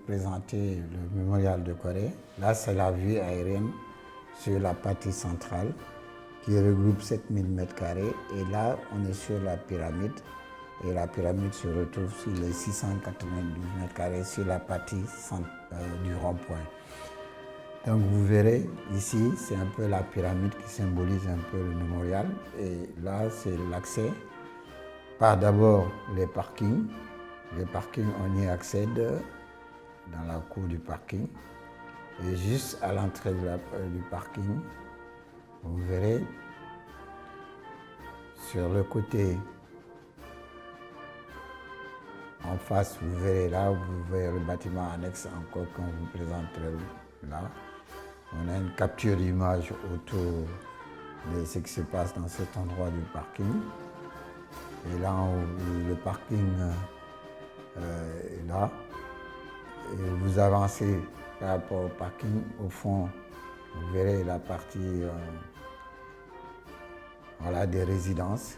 présenter le mémorial de Corée. Là, c'est la vue aérienne sur la partie centrale qui regroupe 7000 m². Et là, on est sur la pyramide. Et la pyramide se retrouve sur les 692 m² sur la partie du rond-point. Donc vous verrez ici, c'est un peu la pyramide qui symbolise un peu le mémorial. Et là, c'est l'accès par d'abord les parkings. Les parkings, on y accède dans la cour du parking. Et juste à l'entrée du parking, vous verrez sur le côté en face, vous verrez là, vous verrez le bâtiment annexe encore qu'on vous présenterait là. On a une capture d'image autour de ce qui se passe dans cet endroit du parking. Et là, le parking est là. Et vous avancez par rapport au parking. Au fond, vous verrez la partie des résidences.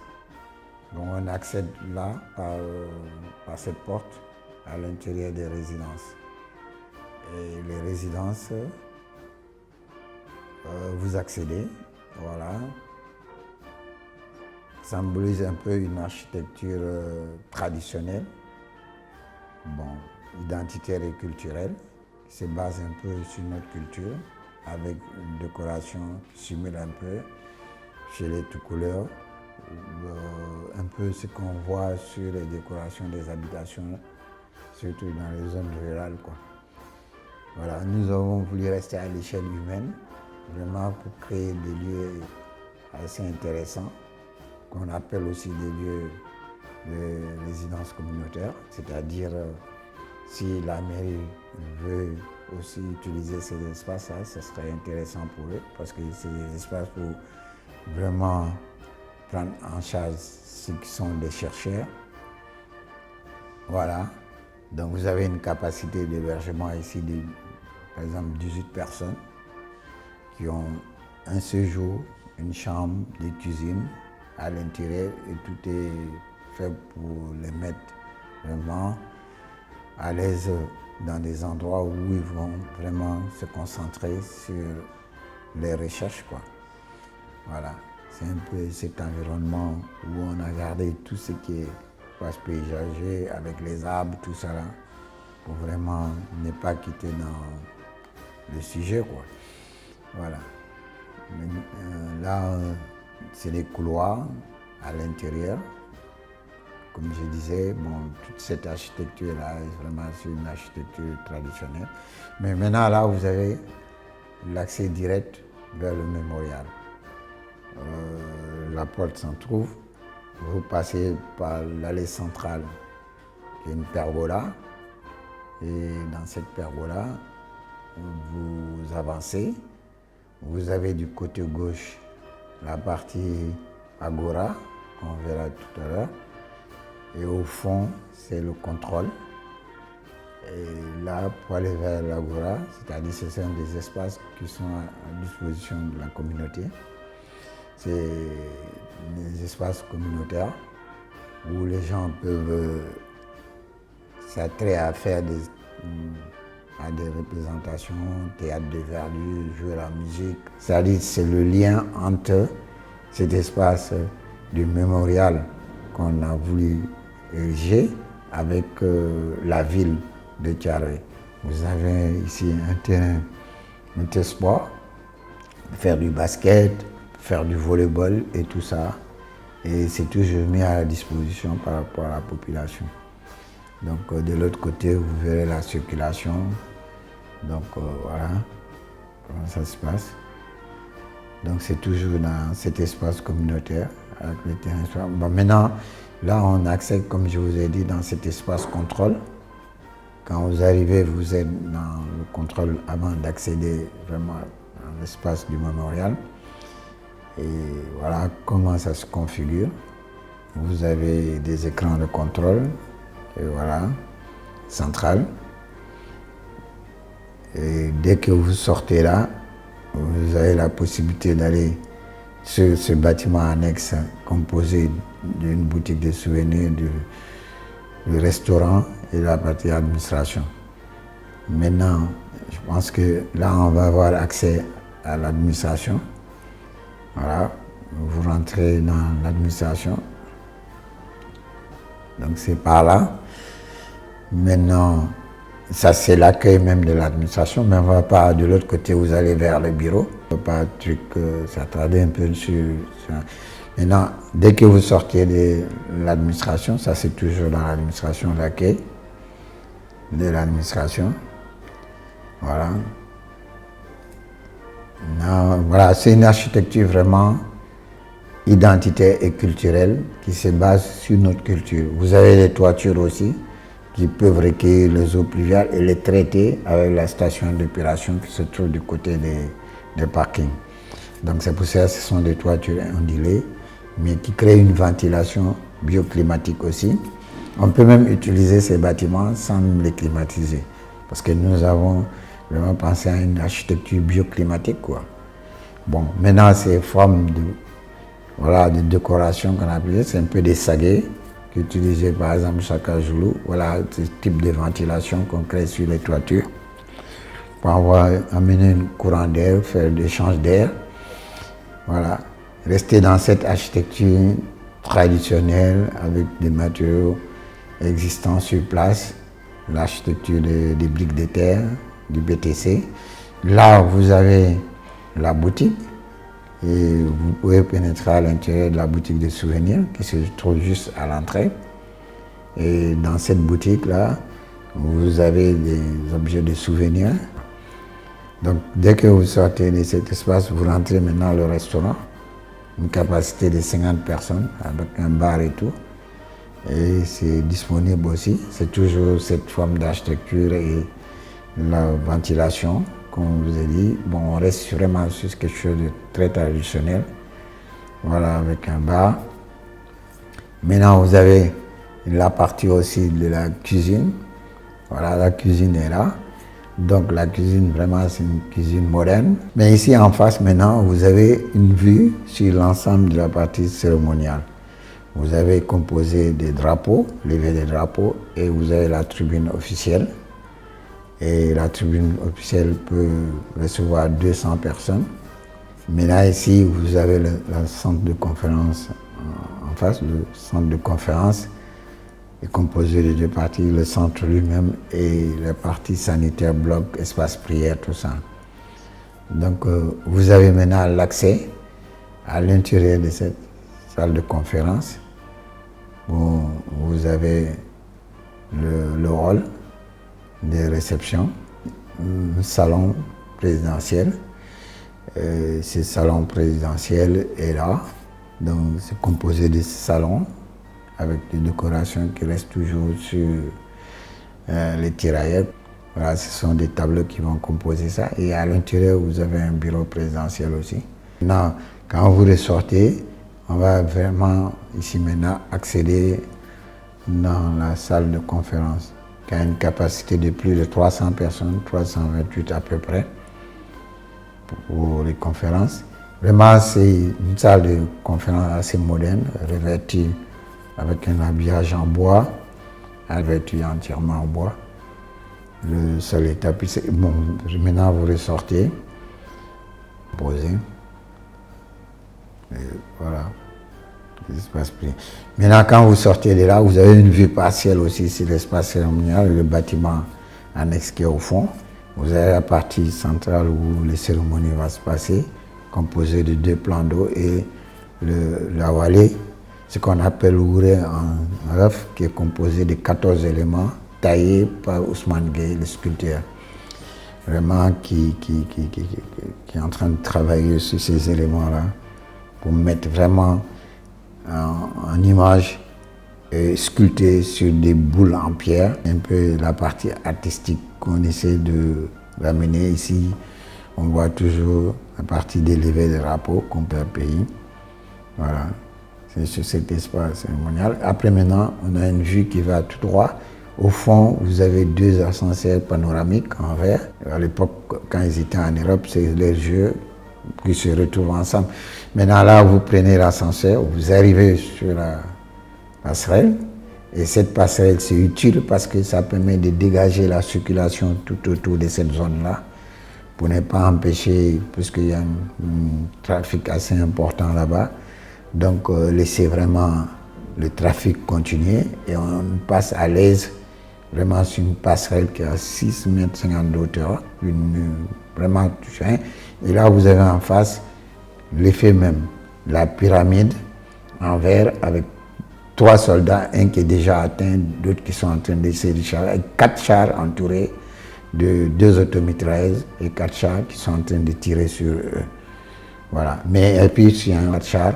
Donc on accède là par cette porte à l'intérieur des résidences. Et les résidences, vous accédez, voilà. Symbolise un peu une architecture traditionnelle, identitaire et culturelle, qui se base un peu sur notre culture, avec une décoration qui simule un peu chez les tout couleurs. Un peu ce qu'on voit sur les décorations des habitations, surtout dans les zones rurales, quoi. Voilà, nous avons voulu rester à l'échelle humaine, vraiment pour créer des lieux assez intéressants, qu'on appelle aussi des lieux de résidence communautaire, c'est-à-dire si la mairie veut aussi utiliser ces espaces-là, ce serait intéressant pour eux, parce que c'est des espaces pour vraiment prendre en charge ceux qui sont des chercheurs. Voilà. Donc vous avez une capacité d'hébergement ici de, par exemple, 18 personnes qui ont un séjour, une chambre, des cuisines à l'intérieur et tout est fait pour les mettre vraiment à l'aise dans des endroits où ils vont vraiment se concentrer sur les recherches, quoi. Voilà. C'est un peu cet environnement où on a gardé tout ce qui est espace paysager avec les arbres, tout ça là, pour vraiment ne pas quitter dans le sujet, quoi. Voilà. Là, c'est des couloirs à l'intérieur. Comme je disais, toute cette architecture-là est vraiment une architecture traditionnelle. Mais maintenant, là, vous avez l'accès direct vers le mémorial. La porte s'en trouve. Vous passez par l'allée centrale, qui est une pergola. Et dans cette pergola, vous avancez. Vous avez du côté gauche la partie agora, qu'on verra tout à l'heure. Et au fond, c'est le contrôle. Et là, pour aller vers l'agora, c'est-à-dire que ce sont des espaces qui sont à disposition de la communauté. C'est des espaces communautaires où les gens peuvent s'attraire à faire des représentations, théâtre de verdure, jouer la musique. C'est-à-dire c'est le lien entre cet espace du mémorial qu'on a voulu ériger avec la ville de Thiaroye. Vous avez ici un terrain multisport, faire du basket, faire du volleyball et tout ça. Et c'est toujours mis à la disposition par rapport à la population. Donc de l'autre côté, vous verrez la circulation. Donc voilà comment ça se passe. Donc c'est toujours dans cet espace communautaire avec le terrain. Maintenant, là on accède, comme je vous ai dit, dans cet espace contrôle. Quand vous arrivez, vous êtes dans le contrôle avant d'accéder vraiment à l'espace du mémorial. Et voilà comment ça se configure. Vous avez des écrans de contrôle, et voilà, central. Et dès que vous sortez là, vous avez la possibilité d'aller sur ce bâtiment annexe composé d'une boutique de souvenirs, du restaurant et de la partie administration. Maintenant, je pense que là, on va avoir accès à l'administration. Voilà, vous rentrez dans l'administration. Donc c'est par là. Maintenant, ça c'est l'accueil même de l'administration, mais on ne va pas de l'autre côté, vous allez vers le bureau. On ne peut pas s'attarder un peu sur ça. Maintenant, dès que vous sortez de l'administration, ça c'est toujours dans l'administration, l'accueil de l'administration. Voilà. Voilà, c'est une architecture vraiment identitaire et culturelle qui se base sur notre culture. Vous avez les toitures aussi qui peuvent recueillir les eaux pluviales et les traiter avec la station d'épuration qui se trouve du côté des parkings. Donc c'est pour ça que ce sont des toitures ondulées, mais qui créent une ventilation bioclimatique aussi. On peut même utiliser ces bâtiments sans les climatiser, parce que nous avons vraiment pensé à une architecture bioclimatique, quoi. Bon, maintenant ces formes de décoration qu'on appelle, c'est un peu des saguets qu'utilisait par exemple Chaka Zulu. Voilà ce type de ventilation qu'on crée sur les toitures pour amener un courant d'air, faire des échanges d'air. Voilà, rester dans cette architecture traditionnelle avec des matériaux existants sur place, l'architecture des briques de terre, du BTC. Là, vous avez la boutique et vous pouvez pénétrer à l'intérieur de la boutique de souvenirs qui se trouve juste à l'entrée. Et dans cette boutique-là, vous avez des objets de souvenirs. Donc, dès que vous sortez de cet espace, vous rentrez maintenant au restaurant, une capacité de 50 personnes avec un bar et tout. Et c'est disponible aussi. C'est toujours cette forme d'architecture et la ventilation, comme je vous ai dit. Bon, on reste vraiment sur quelque chose de très traditionnel. Voilà, avec un bar. Maintenant, vous avez la partie aussi de la cuisine. Voilà, la cuisine est là. Donc la cuisine, vraiment, c'est une cuisine moderne. Mais ici, en face, maintenant, vous avez une vue sur l'ensemble de la partie cérémoniale. Vous avez composé des drapeaux, levé des drapeaux, et vous avez la tribune officielle. Et la tribune officielle peut recevoir 200 personnes. Mais là, ici, vous avez le centre de conférence en face. Le centre de conférence est composé de deux parties, le centre lui-même et la partie sanitaire, bloc, espace prière, tout ça. Donc, vous avez maintenant l'accès à l'intérieur de cette salle de conférence. Bon, vous avez le hall de réception, un salon présidentiel. Ce salon présidentiel est là, donc c'est composé de salons avec des décorations qui restent toujours sur les tirailleurs. Voilà, ce sont des tableaux qui vont composer ça. Et à l'intérieur, vous avez un bureau présidentiel aussi. Maintenant, quand vous ressortez, on va vraiment ici maintenant accéder dans la salle de conférence qui a une capacité de plus de 300 personnes, 328 à peu près pour les conférences. Vraiment, c'est une salle de conférence assez moderne, revêtue avec un habillage en bois, revêtue entièrement en bois. Le sol est tapissé. Bon, maintenant vous ressortez, posez. Et voilà. Maintenant, quand vous sortez de là, vous avez une vue partielle aussi sur l'espace cérémonial, le bâtiment annexe qui est au fond. Vous avez la partie centrale où les cérémonies vont se passer, composée de 2 plans d'eau et la vallée, ce qu'on appelle l'ouré en ref, qui est composé de 14 éléments taillés par Ousmane Gueye, le sculpteur. Vraiment qui est en train de travailler sur ces éléments-là pour mettre vraiment en image et sculpté sur des boules en pierre, un peu la partie artistique qu'on essaie de ramener ici. On voit toujours la partie d'élever des drapeaux qu'on peut payer. Voilà, c'est sur cet espace cérémonial. Après maintenant, on a une vue qui va tout droit. Au fond, vous avez 2 ascenseurs panoramiques en verre. À l'époque, quand ils étaient en Europe, c'est les jeux qui se retrouvent ensemble. Maintenant, là, vous prenez l'ascenseur, vous arrivez sur la passerelle Et cette passerelle, c'est utile parce que ça permet de dégager la circulation tout autour de cette zone-là pour ne pas empêcher, puisqu'il y a un trafic assez important là-bas, donc laisser vraiment le trafic continuer et on passe à l'aise vraiment sur une passerelle qui a 6,50 mètres d'auteur, vraiment touchant. Et là, vous avez en face l'effet même, la pyramide en verre avec 3 soldats, un qui est déjà atteint, d'autres qui sont en train d'essayer de chars, avec 4 chars entourés de 2 automitrailleuses et 4 chars qui sont en train de tirer sur eux. Voilà. Mais et puis, il y a un 4 chars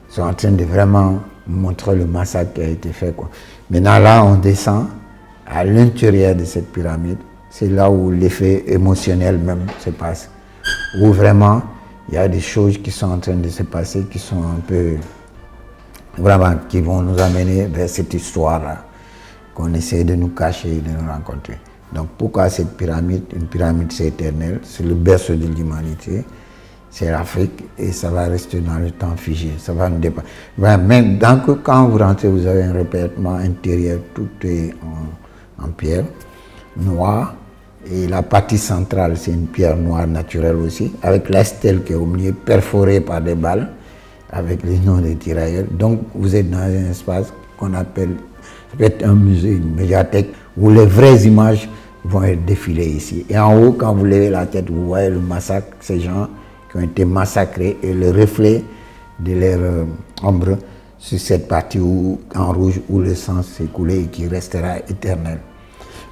qui sont en train de vraiment montrer le massacre qui a été fait, quoi. Maintenant, là, on descend à l'intérieur de cette pyramide. C'est là où l'effet émotionnel même se passe. Où vraiment, il y a des choses qui sont en train de se passer, qui sont un peu, vraiment, qui vont nous amener vers cette histoire-là, qu'on essaie de nous cacher et de nous rencontrer. Donc pourquoi cette pyramide? Une pyramide, c'est éternel, c'est le berceau de l'humanité, c'est l'Afrique et ça va rester dans le temps figé, ça va nous dépasser. Même quand vous rentrez, vous avez un revêtement intérieur, tout est en pierre noire et la partie centrale, c'est une pierre noire naturelle aussi, avec la stèle qui est au milieu, perforée par des balles, avec les noms des tirailleurs. Donc vous êtes dans un espace qu'on appelle, ça peut être un musée, une médiathèque, où les vraies images vont être défilées ici. Et en haut, quand vous levez la tête, vous voyez le massacre, ces gens qui ont été massacrés et le reflet de leur ombre sur cette partie en rouge où le sang s'est coulé et qui restera éternel.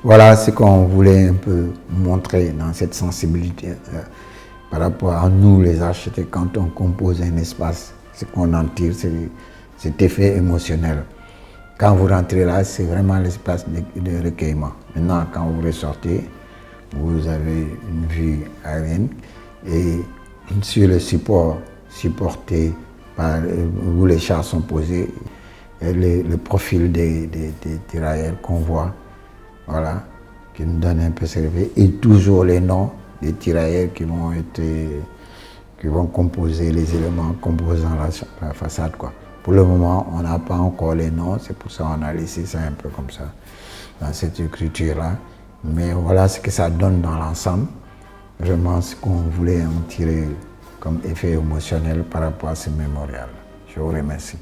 Voilà ce qu'on voulait un peu montrer dans cette sensibilité par rapport à nous les architectes. Quand on compose un espace, ce qu'on en tire, c'est cet effet émotionnel. Quand vous rentrez là, c'est vraiment l'espace de recueillement. Maintenant, quand vous ressortez, vous avez une vue aérienne et sur le support supporté par où les chars sont posés, le profil des tirailleurs qu'on voit, voilà, qui nous donne un peu ce réveil, et toujours les noms des tirailleurs qui vont composer les éléments composant la façade, quoi. Pour le moment, on n'a pas encore les noms, c'est pour ça qu'on a laissé ça un peu comme ça, dans cette écriture-là. Mais voilà ce que ça donne dans l'ensemble, vraiment ce qu'on voulait en tirer comme effet émotionnel par rapport à ce mémorial. Je vous remercie.